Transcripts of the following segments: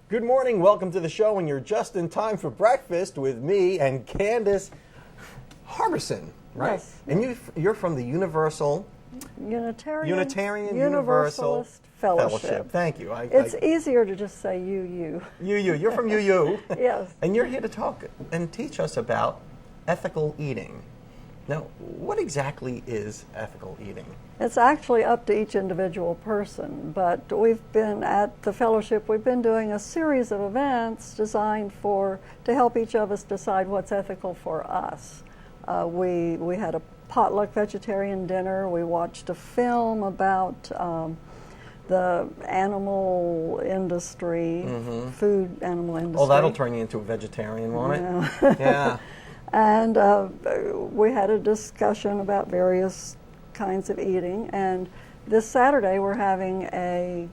Good morning, welcome to the show, and you're just in time for breakfast with me and Candace Harbison, right? Yes. And you're from the Unitarian Universalist Fellowship. Thank you. It's easier to just say you. You're from UU. Yes. And you're here to talk and teach us about ethical eating. Now, what exactly is ethical eating? It's actually up to each individual person, but we've been at the fellowship, we've been doing a series of events designed to help each of us decide what's ethical for us. We had a potluck vegetarian dinner. We watched a film about the animal industry, food animal industry. Oh, that'll turn you into a vegetarian, won't it? Yeah. And we had a discussion about various kinds of eating. And this Saturday we're having a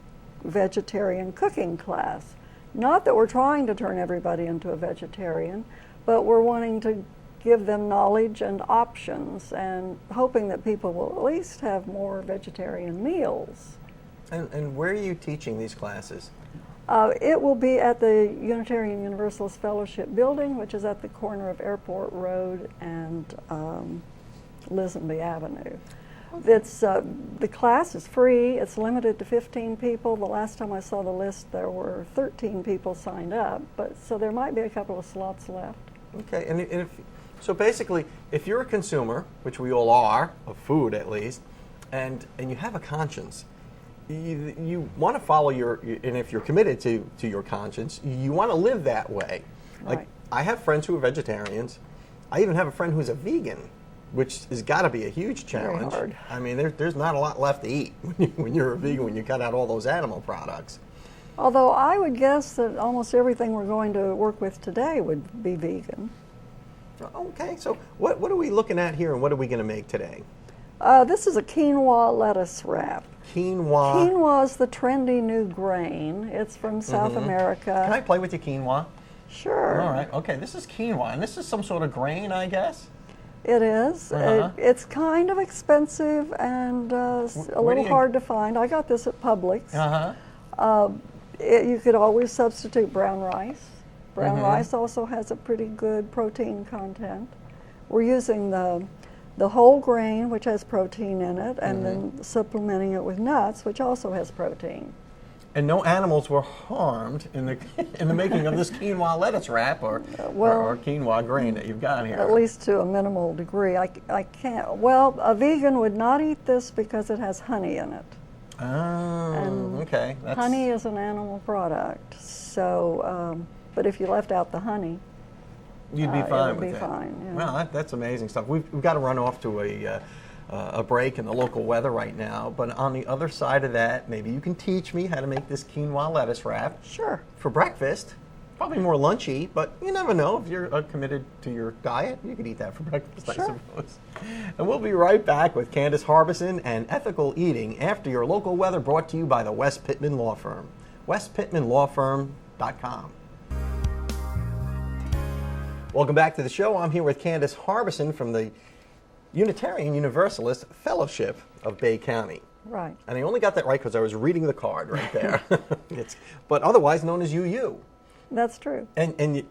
vegetarian cooking class. Not that we're trying to turn everybody into a vegetarian, but we're wanting to give them knowledge and options and hoping that people will at least have more vegetarian meals. And where are you teaching these classes? It will be at the Unitarian Universalist Fellowship building, which is at the corner of Airport Road and Lisenby Avenue. It's, the class is free. It's limited to 15 people. The last time I saw the list, there were 13 people signed up, so there might be a couple of slots left. Okay, and so basically, if you're a consumer, which we all are, of food at least, and you have a conscience, you want to follow and if you're committed to your conscience, you want to live that way. Like, Right. I have friends who are vegetarians. I even have a friend who's a vegan, which has got to be a huge challenge. Very hard. I mean, there's not a lot left to eat when you're a vegan, when you cut out all those animal products. Although I would guess that almost everything we're going to work with today would be vegan. Okay, so what are we looking at here, and what are we going to make today? This is a quinoa lettuce wrap. Quinoa. Quinoa is the trendy new grain. It's from South America. Can I play with your quinoa? Sure. All right. Okay, this is quinoa, and this is some sort of grain, I guess? It is. It's kind of expensive and a little hard to find. I got this at Publix. You could always substitute brown rice. Brown rice also has a pretty good protein content. We're using the whole grain, which has protein in it, and then supplementing it with nuts, which also has protein. And no animals were harmed in the making of this quinoa lettuce wrap or quinoa grain that you've got here. At least to a minimal degree. I can't. Well, a vegan would not eat this because it has honey in it. Oh, okay. Honey is an animal product. So, but if you left out the honey, you'd be fine with it. It would be fine. Yeah. Well, that's amazing stuff. We've got to run off to a break in the local weather right now. But on the other side of that, maybe you can teach me how to make this quinoa lettuce wrap. Sure. For breakfast. Probably more lunchy, but you never know. If you're committed to your diet, you could eat that for breakfast, Sure. I suppose. And we'll be right back with Candace Harbison and Ethical Eating after your local weather, brought to you by the West Pittman Law Firm. westpittmanlawfirm.com. Welcome back to the show. I'm here with Candace Harbison from the Unitarian Universalist Fellowship of Bay County. Right. And I only got that right because I was reading the card right there. But otherwise known as UU. That's true. And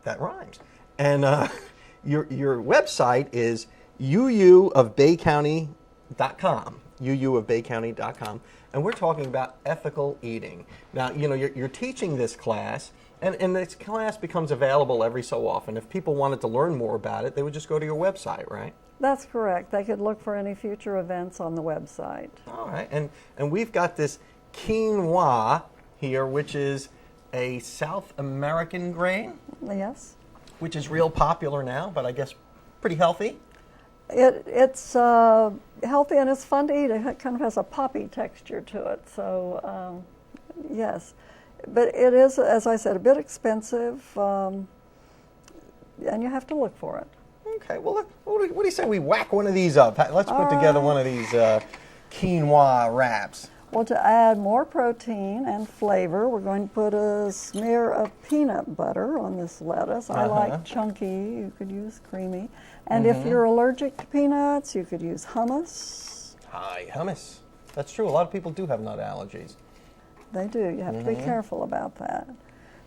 that rhymes. And your website is uuofbaycounty.com. uuofbaycounty.com. And we're talking about ethical eating. Now, you're teaching this class, and this class becomes available every so often. If people wanted to learn more about it, they would just go to your website, right? That's correct. They could look for any future events on the website. All right. And we've got this quinoa here, which is a South American grain. Yes. Which is real popular now, but I guess pretty healthy. It's healthy and it's fun to eat. It kind of has a poppy texture to it. So, yes. But it is, as I said, a bit expensive, and you have to look for it. Okay. Well, what do you say we whack one of these up? Let's put together one of these quinoa wraps. Well, to add more protein and flavor, we're going to put a smear of peanut butter on this lettuce. I like chunky. You could use creamy. And if you're allergic to peanuts, you could use hummus. Hi, hummus. That's true. A lot of people do have nut allergies. They do. You have to be careful about that.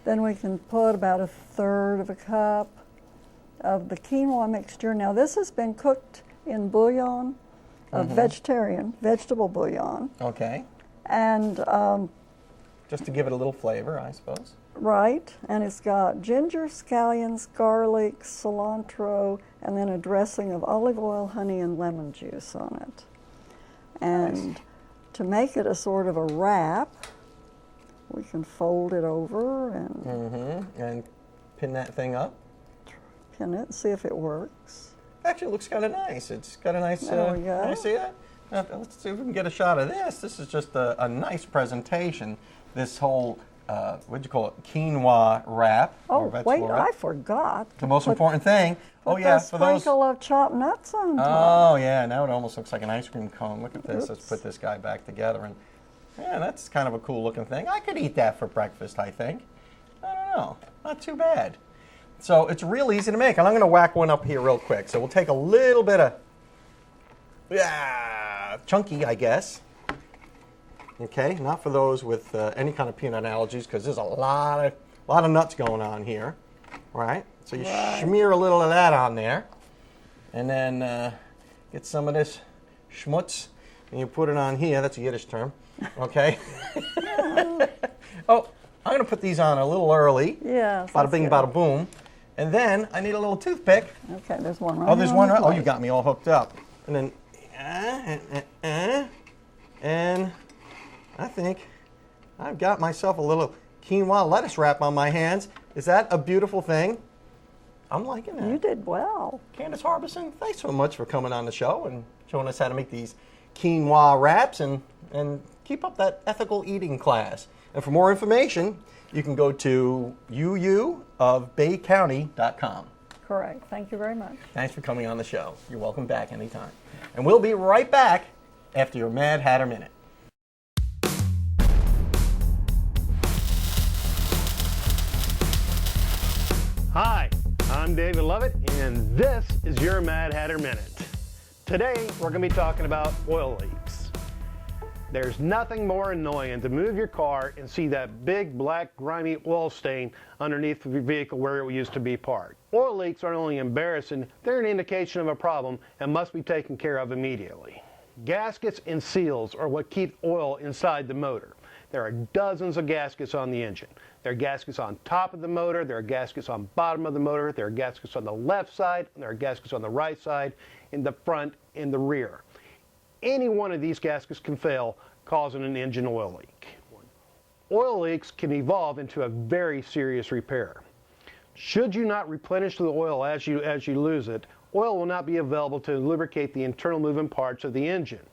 Then we can put about 1/3 of a cup of the quinoa mixture. Now this has been cooked in bouillon, vegetable bouillon. Okay. And just to give it a little flavor, I suppose. right, and it's got ginger, scallions, garlic, cilantro, and then a dressing of olive oil, honey, and lemon juice on it. And Nice. to make it a sort of a wrap, we can fold it over and And pin that thing up. pin it, see if it works. Actually, it looks kind of nice. It's got a nice. There we go. Can you see it? Let's see if we can get a shot of this. This is just a nice presentation. This whole, what'd you call it? Quinoa wrap. Oh, or vegetable wait, wrap. I forgot. The most important thing. Oh Put yeah, a for those. sprinkle of chopped nuts on top. Oh yeah, now it almost looks like an ice cream cone. Look at this. Let's Oops. put this guy back together, and yeah, that's kind of a cool looking thing. I could eat that for breakfast, I think. I don't know, not too bad. So it's real easy to make, and I'm going to whack one up here real quick. So we'll take a little bit of, chunky, I guess. Okay, not for those with any kind of peanut allergies, because there's a lot of nuts going on here. All right, so you smear a little of that on there, and then get some of this schmutz, and you put it on here. That's a Yiddish term. Okay. Oh, I'm going to put these on a little early. Yeah. Bada bing, bada boom. And then I need a little toothpick. Okay, there's one right Oh, there's here one on right. the Oh, you plate. got me all hooked up. And then, and I think I've got myself a little quinoa lettuce wrap on my hands. Is that a beautiful thing? I'm liking that. You did well. Candace Harbison, thanks so much for coming on the show and showing us how to make these quinoa wraps and keep up that ethical eating class. And for more information, you can go to uuofbaycounty.com. Correct. Thank you very much. Thanks for coming on the show. You're welcome back anytime. And we'll be right back after your Mad Hatter Minute. Hi, I'm David Lovett, and this is your Mad Hatter Minute. Today, we're going to be talking about oil leaks. There's nothing more annoying to move your car and see that big, black, grimy oil stain underneath your vehicle where it used to be parked. Oil leaks aren't only embarrassing, they're an indication of a problem and must be taken care of immediately. Gaskets and seals are what keep oil inside the motor. There are dozens of gaskets on the engine. There are gaskets on top of the motor, there are gaskets on bottom of the motor, there are gaskets on the left side, there are gaskets on the right side, in the front, in the rear. Any one of these gaskets can fail, causing an engine oil leak. Oil leaks can evolve into a very serious repair. Should you not replenish the oil as you lose it, oil will not be available to lubricate the internal moving parts of the engine.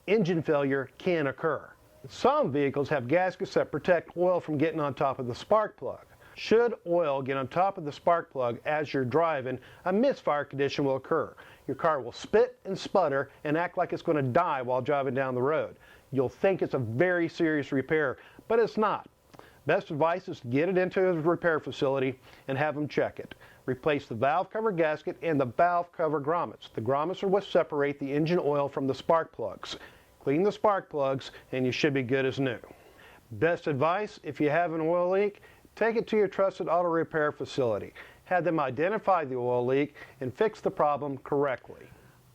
Engine failure can occur. Some vehicles have gaskets that protect oil from getting on top of the spark plug. Should oil get on top of the spark plug as you're driving, a misfire condition will occur. Your car will spit and sputter and act like it's going to die while driving down the road. You'll think it's a very serious repair, but it's not. Best advice is to get it into a repair facility and have them check it. Replace the valve cover gasket and the valve cover grommets. The grommets are what separate the engine oil from the spark plugs. Clean the spark plugs and you should be good as new. Best advice, if you have an oil leak, take it to your trusted auto repair facility. Have them identify the oil leak and fix the problem correctly.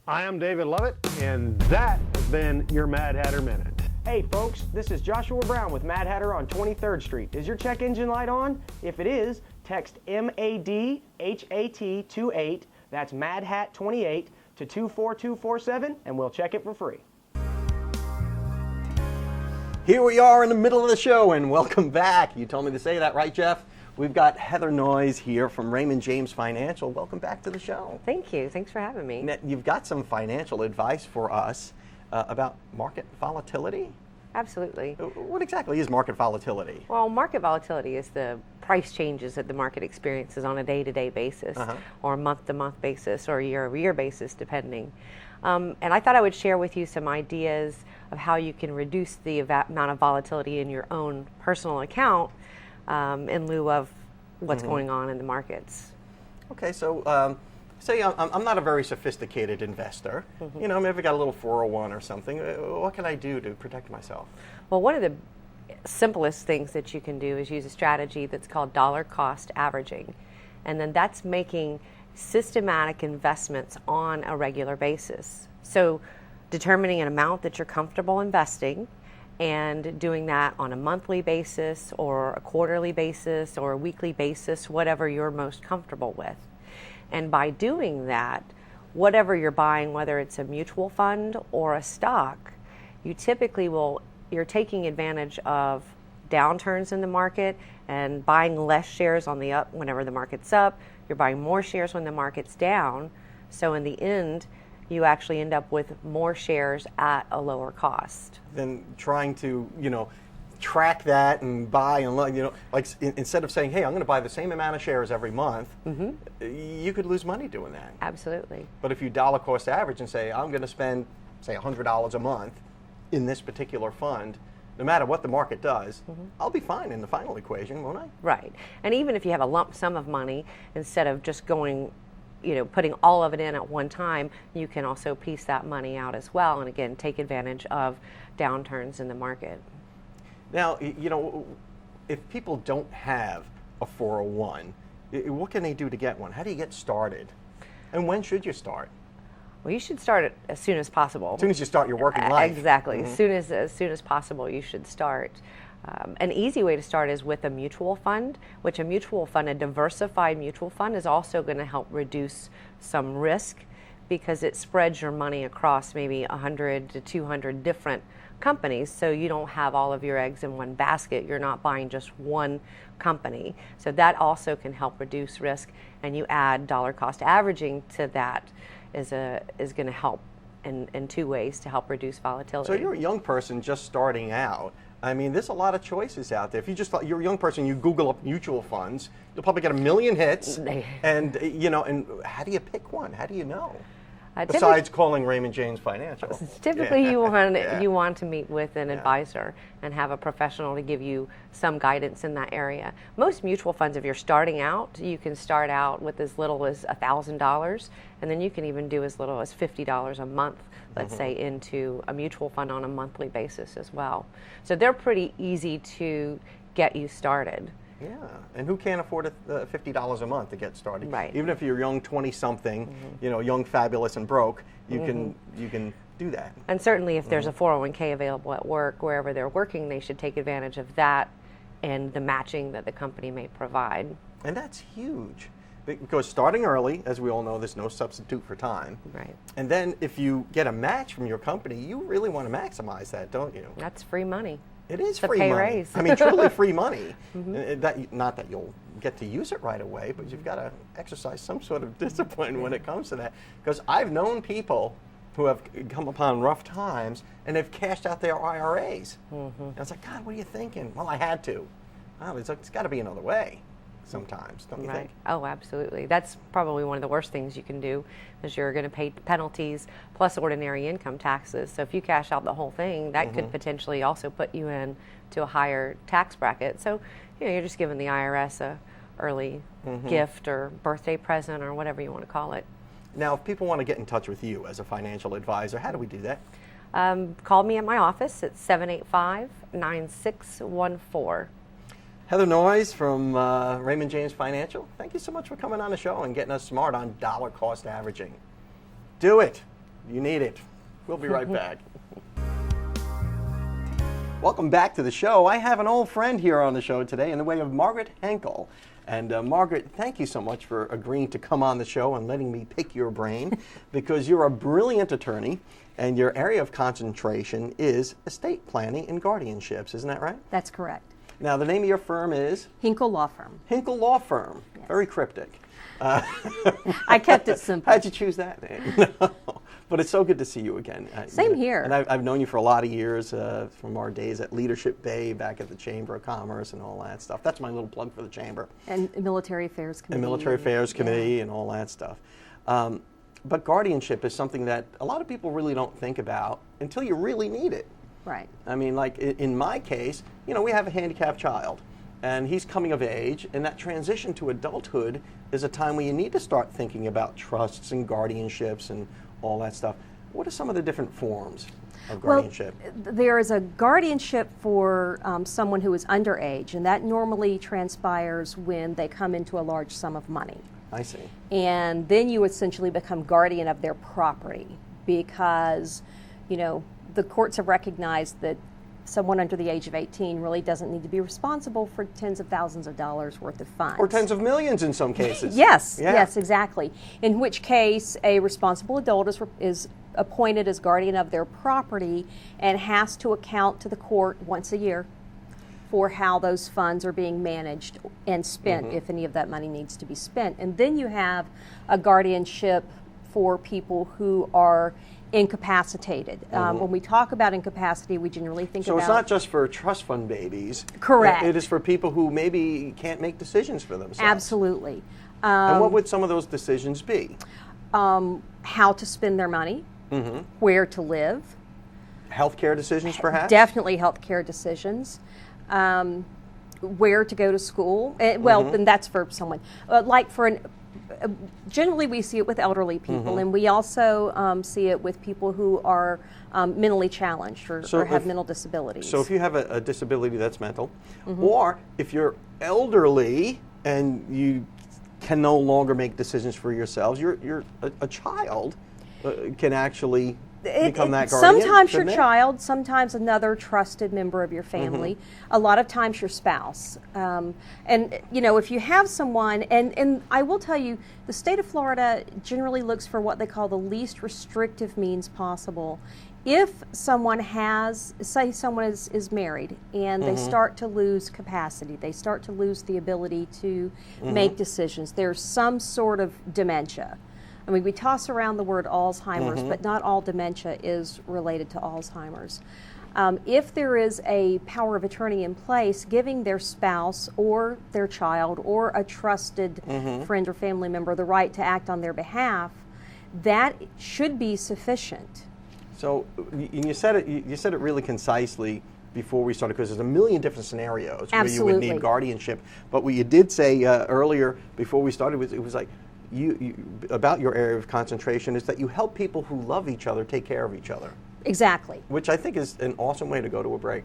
I am David Lovett, and that has been your Mad Hatter Minute. Hey folks, this is Joshua Brown with Mad Hatter on 23rd Street. Is your check engine light on? If it is, text MADHAT28, that's MADHAT28, to 24247 and we'll check it for free. Here we are in the middle of the show, and welcome back. You told me to say that, right, Jeff? We've got Heather Noyes here from Raymond James Financial. Welcome back to the show. Thank you. Thanks for having me. Now, you've got some financial advice for us about market volatility? Absolutely. What exactly is market volatility? Well, market volatility is the price changes that the market experiences on a day-to-day basis, or month-to-month basis, or year-over-year basis, depending. And I thought I would share with you some ideas of how you can reduce the amount of volatility in your own personal account in lieu of what's going on in the markets. Okay, so say I'm not a very sophisticated investor. You know, maybe I got a little 401 or something. What can I do to protect myself? Well, one of the simplest things that you can do is use a strategy that's called dollar cost averaging. And then that's making systematic investments on a regular basis. So determining an amount that you're comfortable investing and doing that on a monthly basis or a quarterly basis or a weekly basis, whatever you're most comfortable with. And by doing that, whatever you're buying, whether it's a mutual fund or a stock, you typically you're taking advantage of downturns in the market and buying less shares on the up whenever the market's up. You're buying more shares when the market's down. So in the end, you actually end up with more shares at a lower cost. Then trying to, track that and buy and, like instead of saying, hey, I'm going to buy the same amount of shares every month, you could lose money doing that. Absolutely. But if you dollar cost average and say, I'm going to spend, say, $100 a month in this particular fund, no matter what the market does, I'll be fine in the final equation, won't I? Right. And even if you have a lump sum of money, instead of just going, putting all of it in at one time, you can also piece that money out as well, and again, take advantage of downturns in the market. Now, if people don't have a 401, what can they do to get one? How do you get started? And when should you start? Well, you should start it as soon as possible. As soon as you start your working life. Exactly. As soon as possible, you should start. An easy way to start is with a mutual fund, which a diversified mutual fund is also going to help reduce some risk because it spreads your money across maybe 100 to 200 different companies, so you don't have all of your eggs in one basket. You're not buying just one company. So that also can help reduce risk, and you add dollar cost averaging to that is going to help in two ways to help reduce volatility. So you're a young person just starting out. I mean, there's a lot of choices out there. If you just thought you're a young person, you Google up mutual funds, you'll probably get 1 million hits. And and how do you pick one? How do you know? Besides calling Raymond James Financial. Typically, you want to meet with an advisor and have a professional to give you some guidance in that area. Most mutual funds, if you're starting out, you can start out with as little as $1,000, and then you can even do as little as $50 a month, let's say, into a mutual fund on a monthly basis as well. So they're pretty easy to get you started. Yeah, and who can't afford $50 a month to get started? Right. Even if you're young, 20-something, young, fabulous, and broke, you can do that. And certainly, if there's a 401k available at work, wherever they're working, they should take advantage of that and the matching that the company may provide. And that's huge, because starting early, as we all know, there's no substitute for time. Right. And then if you get a match from your company, you really want to maximize that, don't you? That's free money. It is it's free a pay money. Raise. I mean, truly free money. Not that you'll get to use it right away, but you've got to exercise some sort of discipline when it comes to that. Because I've known people who have come upon rough times and have cashed out their IRAs. And I was like, God, what are you thinking? Well, I had to. Well, it's got to be another way sometimes, don't you think? Oh, absolutely. That's probably one of the worst things you can do, is you're going to pay penalties plus ordinary income taxes. So if you cash out the whole thing, that could potentially also put you in to a higher tax bracket. So you're just giving the IRS a early gift or birthday present or whatever you want to call it. Now, if people want to get in touch with you as a financial advisor, how do we do that? Call me at my office at 785-9614. Heather Noyes from Raymond James Financial, thank you so much for coming on the show and getting us smart on dollar cost averaging. Do it. You need it. We'll be right back. Welcome back to the show. I have an old friend here on the show today in the way of Margaret Henkel. And Margaret, thank you so much for agreeing to come on the show and letting me pick your brain, because you're a brilliant attorney and your area of concentration is estate planning and guardianships. Isn't that right? That's correct. Now, the name of your firm is? Hinkle Law Firm. Hinkle Law Firm. Yes. Very cryptic. I kept it simple. How'd you choose that name? No. But it's so good to see you again. Same here. And I've known you for a lot of years from our days at Leadership Bay, back at the Chamber of Commerce and all that stuff. That's my little plug for the Chamber. And Military Affairs Committee. And Military Affairs Committee and all that stuff. But guardianship is something that a lot of people really don't think about until you really need it. Right. I mean, like in my case, we have a handicapped child, and he's coming of age, and that transition to adulthood is a time when you need to start thinking about trusts and guardianships and all that stuff. What are some of the different forms of guardianship? Well, there is a guardianship for someone who is underage, and that normally transpires when they come into a large sum of money. I see. And then you essentially become guardian of their property because, the courts have recognized that someone under the age of 18 really doesn't need to be responsible for tens of thousands of dollars worth of funds. Or tens of millions in some cases. Yes, Yeah. yes, exactly. In which case, a responsible adult is appointed as guardian of their property and has to account to the court once a year for how those funds are being managed and spent, if any of that money needs to be spent. And then you have a guardianship for people who are incapacitated. When we talk about incapacity, we generally think So about... it's not just for trust fund babies. Correct. It is for people who maybe can't make decisions for themselves. Absolutely. And what would some of those decisions be? How to spend their money, where to live, Healthcare decisions, perhaps? definitely healthcare decisions, where to go to school. Well, then that's for someone. Generally we see it with elderly people, and we also see it with people who are mentally challenged or have mental disabilities. So if you have a disability that's mental, or if you're elderly and you can no longer make decisions for yourselves, you're a child can actually become that guardian. Sometimes your couldn't it? child, sometimes another trusted member of your family, a lot of times your spouse. And, if you have someone, and I will tell you, the state of Florida generally looks for what they call the least restrictive means possible. If someone say someone is married and they start to lose capacity, they start to lose the ability to make decisions, there's some sort of dementia. I mean, we toss around the word Alzheimer's, but not all dementia is related to Alzheimer's. If there is a power of attorney in place, giving their spouse or their child or a trusted friend or family member the right to act on their behalf, that should be sufficient. So you said it really concisely before we started, because there's a million different scenarios where you would need guardianship. But what you did say earlier before we started was, it was like, you about your area of concentration is that you help people who love each other take care of each other. Exactly. Which I think is an awesome way to go to a break.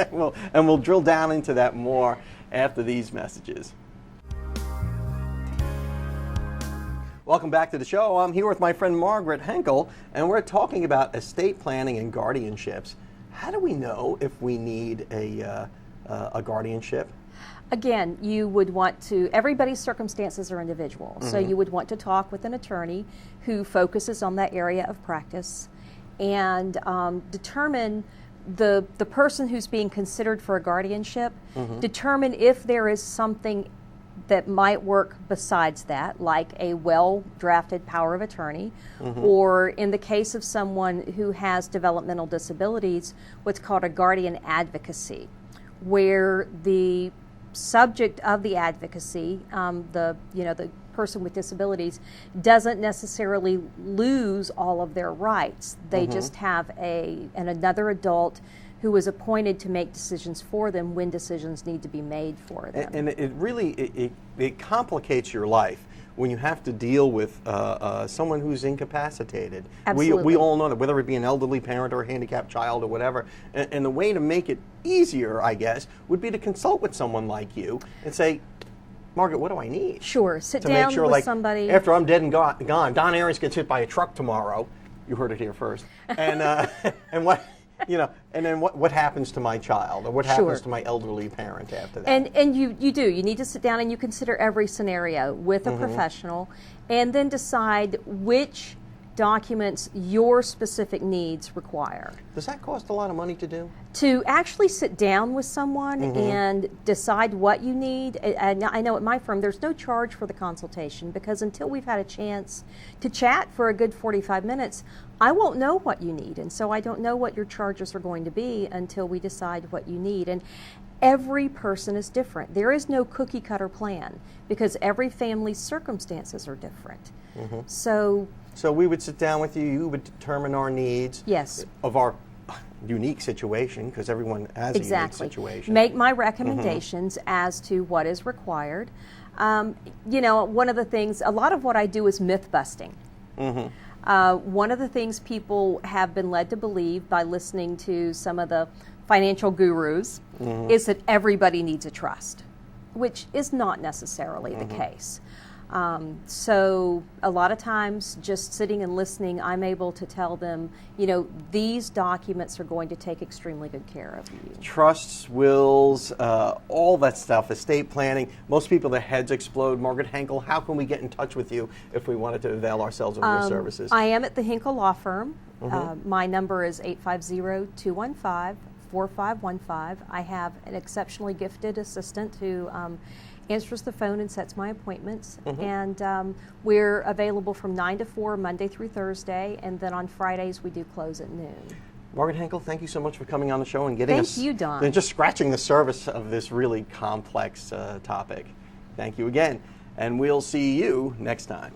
We'll drill down into that more after these messages. Welcome back to the show. I'm here with my friend Margaret Henkel, and we're talking about estate planning and guardianships. How do we know if we need a guardianship? Again, you would want to, everybody's circumstances are individual, so you would want to talk with an attorney who focuses on that area of practice and determine the person who's being considered for a guardianship, determine if there is something that might work besides that, like a well-drafted power of attorney, or in the case of someone who has developmental disabilities, what's called a guardian advocacy, where the subject of the advocacy, the person with disabilities, doesn't necessarily lose all of their rights. They just have another adult who is appointed to make decisions for them when decisions need to be made for them. And it really it complicates your life when you have to deal with someone who's incapacitated. Absolutely. We all know that, whether it be an elderly parent or a handicapped child or whatever. And the way to make it easier, I guess, would be to consult with someone like you and say, Margaret, what do I need? Sure, sit to down make sure, with like, somebody. After I'm dead and gone, Don Arias gets hit by a truck tomorrow. You heard it here first. And and what? And then what happens to my child, or what happens to my elderly parent after that? And you need to sit down and you consider every scenario with a professional, and then decide which documents your specific needs require. Does that cost a lot of money to do? To actually sit down with someone and decide what you need. And I know at my firm there's no charge for the consultation, because until we've had a chance to chat for a good 45 minutes, I won't know what you need. And so I don't know what your charges are going to be until we decide what you need. And every person is different. There is no cookie cutter plan, because every family's circumstances are different. So we would sit down with you, you would determine our needs of our unique situation, because everyone has a unique situation. Make my recommendations as to what is required. One of the things, a lot of what I do is myth busting. One of the things people have been led to believe by listening to some of the financial gurus is that everybody needs a trust, which is not necessarily the case. So a lot of times just sitting and listening, I'm able to tell them, you know, these documents are going to take extremely good care of you. Trusts, wills, all that stuff, estate planning. Most people, their heads explode. Margaret Henkel, how can we get in touch with you if we wanted to avail ourselves of your services? I am at the Henkel Law Firm. My number is 850-215-4515. I have an exceptionally gifted assistant who answers the phone and sets my appointments. And we're available from 9 to 4 Monday through Thursday, and then on Fridays we do close at noon. Margaret Henkel, thank you so much for coming on the show and getting us. Thank you, Don. And just scratching the surface of this really complex topic. Thank you again, and we'll see you next time.